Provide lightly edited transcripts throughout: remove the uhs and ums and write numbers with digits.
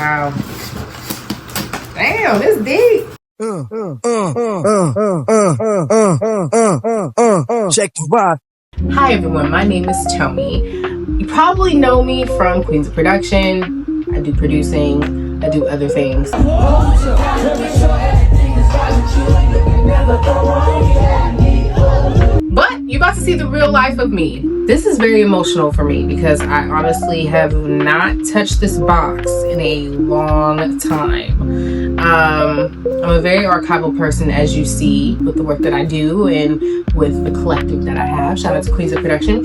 Wow. Damn, it's deep. Check the vibe. Hi everyone, my name is Toni. You probably know me from Queens of Production. I do producing, I do other things. But you're about to see the real life of me. This is very emotional for me because I honestly have not touched this box in a long time. I'm a very archival person, as you see, with the work that I do and with the collective that I have. Shout out to Queens of Production.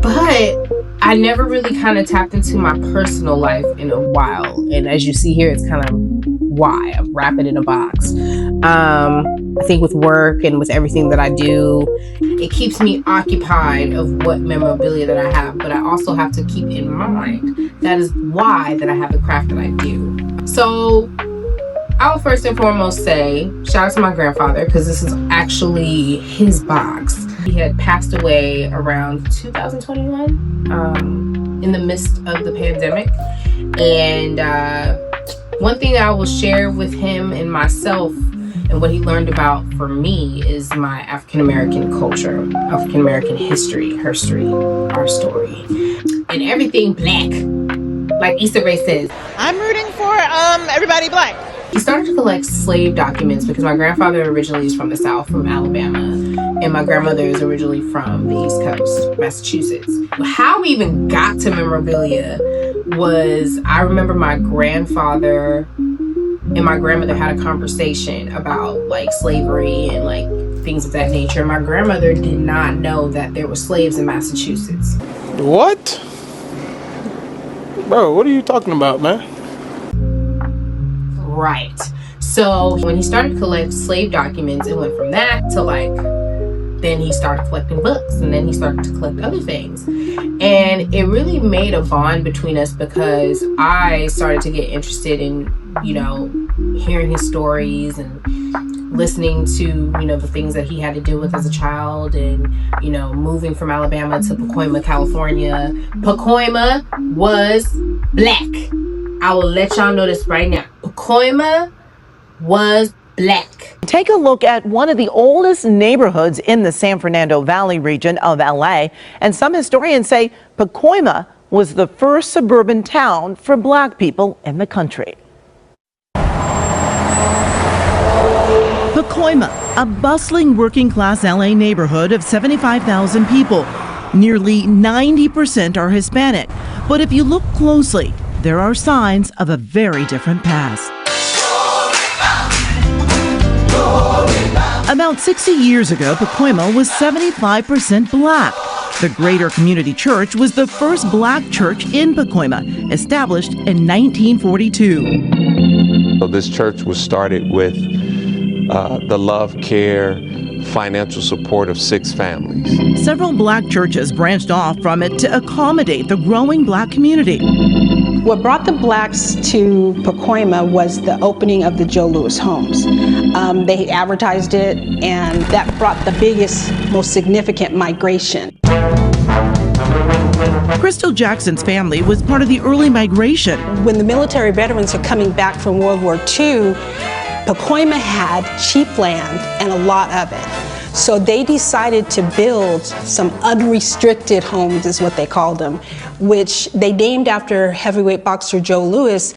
But I never really kind of tapped into my personal life in a while. And as you see here, it's kind of why I wrap it in a box. I think with work and with everything that I do, it keeps me occupied of what memorabilia that I have, but I also have to keep in mind that is why that I have the craft that I do. So I'll first and foremost say shout out to my grandfather, because this is actually his box. He had passed away around 2021 in the midst of the pandemic. And one thing that I will share with him and myself and what he learned about for me is my African-American culture, African-American history, her story, our story, and everything black, like Issa Rae says. I'm rooting for everybody black. He started to collect slave documents because my grandfather originally is from the South, from Alabama, and my grandmother is originally from the East Coast, Massachusetts. How we even got to memorabilia was, I remember my grandfather and my grandmother had a conversation about like slavery and like things of that nature. My grandmother did not know that there were slaves in Massachusetts. What? Bro, what are you talking about, man? Right. So when he started to collect slave documents, it went from that to like, then he started collecting books, and then he started to collect other things. And it really made a bond between us because I started to get interested in, you know, hearing his stories and listening to, you know, the things that he had to deal with as a child, and, you know, moving from Alabama to Pacoima, California. Pacoima was black. I will let y'all know this right now. Pacoima was black. Take a look at one of the oldest neighborhoods in the San Fernando Valley region of LA. And some historians say Pacoima was the first suburban town for black people in the country. Pacoima, a bustling working class LA neighborhood of 75,000 people. Nearly 90% are Hispanic. But if you look closely, there are signs of a very different past. About 60 years ago, Pacoima was 75% black. The Greater Community Church was the first black church in Pacoima, established in 1942. So this church was started with the love, care, financial support of 6 families. Several black churches branched off from it to accommodate the growing black community. What brought the blacks to Pacoima was the opening of the Joe Louis homes. They advertised it, and that brought the biggest, most significant migration. Crystal Jackson's family was part of the early migration. When the military veterans are coming back from World War II, Pacoima had cheap land and a lot of it. So they decided to build some unrestricted homes, is what they called them, which they named after heavyweight boxer Joe Louis.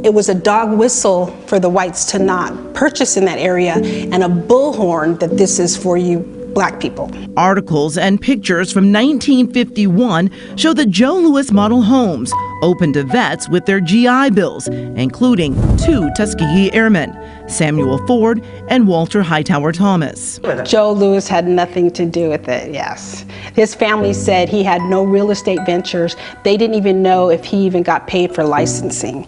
It was a dog whistle for the whites to not purchase in that area, and a bullhorn that this is for you black people. Articles and pictures from 1951 show the Joe Louis model homes open to vets with their GI Bills, including 2 Tuskegee Airmen, Samuel Ford and Walter Hightower Thomas. Joe Louis had nothing to do with it, yes. His family said he had no real estate ventures. They didn't even know if he even got paid for licensing.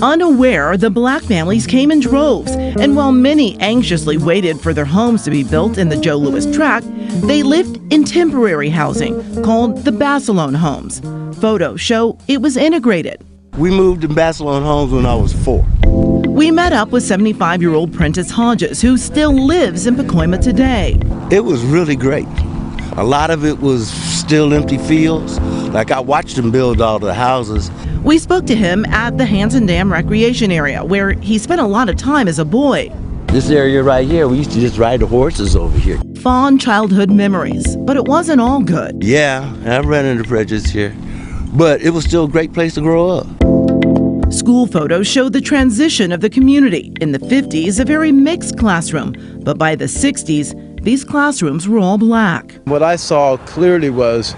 Unaware, the black families came in droves, and while many anxiously waited for their homes to be built in the Joe Louis tract, they lived in temporary housing called the Basilone homes. Photos show it was integrated. We moved to Basilone homes when I was 4. We met up with 75-year-old Prentice Hodges, who still lives in Pacoima today. It was really great. A lot of it was still empty fields. Like, I watched them build all the houses. We spoke to him at the Hanson Dam Recreation Area, where he spent a lot of time as a boy. This area right here, we used to just ride the horses over here. Fond childhood memories, but it wasn't all good. Yeah, I ran into prejudice here, but it was still a great place to grow up. School photos showed the transition of the community. In the 50s, a very mixed classroom, but by the 60s, these classrooms were all black. What I saw clearly was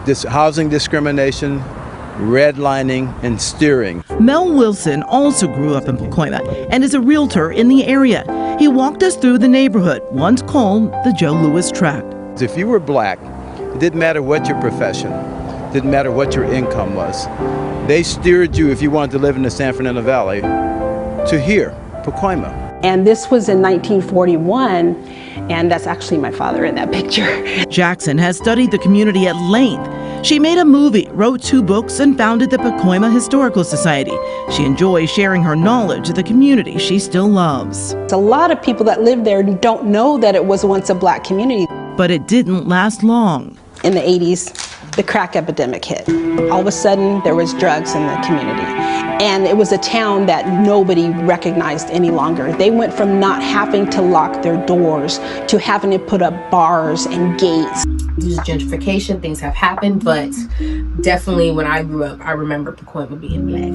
this housing discrimination, redlining, and steering. Mel Wilson also grew up in Pacoima and is a realtor in the area. He walked us through the neighborhood, once called the Joe Louis Tract. If you were black, it didn't matter what your profession, didn't matter what your income was. They steered you, if you wanted to live in the San Fernando Valley, to here, Pacoima. And this was in 1941, and that's actually my father in that picture. Jackson has studied the community at length. She made a movie, wrote 2 books, and founded the Pacoima Historical Society. She enjoys sharing her knowledge of the community she still loves. A lot of people that live there don't know that it was once a black community. But it didn't last long. In the 80s, the crack epidemic hit. All of a sudden, there was drugs in the community. And it was a town that nobody recognized any longer. They went from not having to lock their doors to having to put up bars and gates. Due to gentrification, things have happened, but definitely when I grew up, I remember Pacoima being black.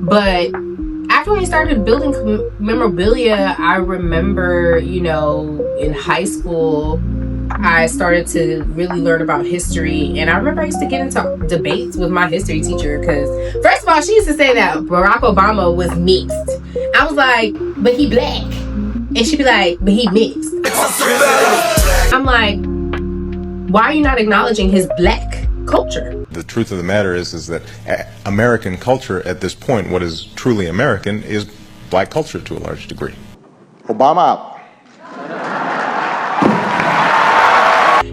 But after we started building memorabilia, I remember, in high school, I started to really learn about history, and I remember I used to get into debates with my history teacher because, first of all, she used to say that Barack Obama was mixed. I was like, but he black. And she'd be like, but he mixed. I'm like, why are you not acknowledging his black culture? The truth of the matter is that American culture at this point, what is truly American, is black culture to a large degree. Obama out.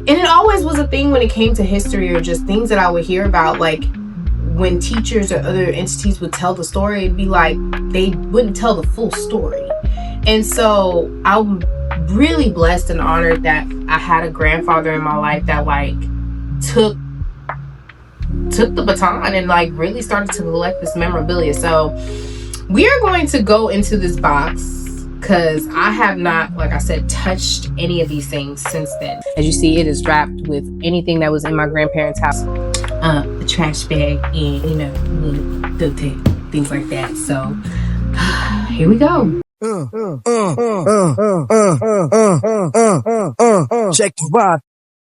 And it always was a thing when it came to history or just things that I would hear about, like when teachers or other entities would tell the story, it'd be like they wouldn't tell the full story. And so I'm really blessed and honored that I had a grandfather in my life that took the baton and really started to collect this memorabilia. So we are going to go into this box because I have not, like I said, touched any of these things since then. As you see, it is wrapped with anything that was in my grandparents' house. The trash bag and, little things like that. So here we go. Check the vibe.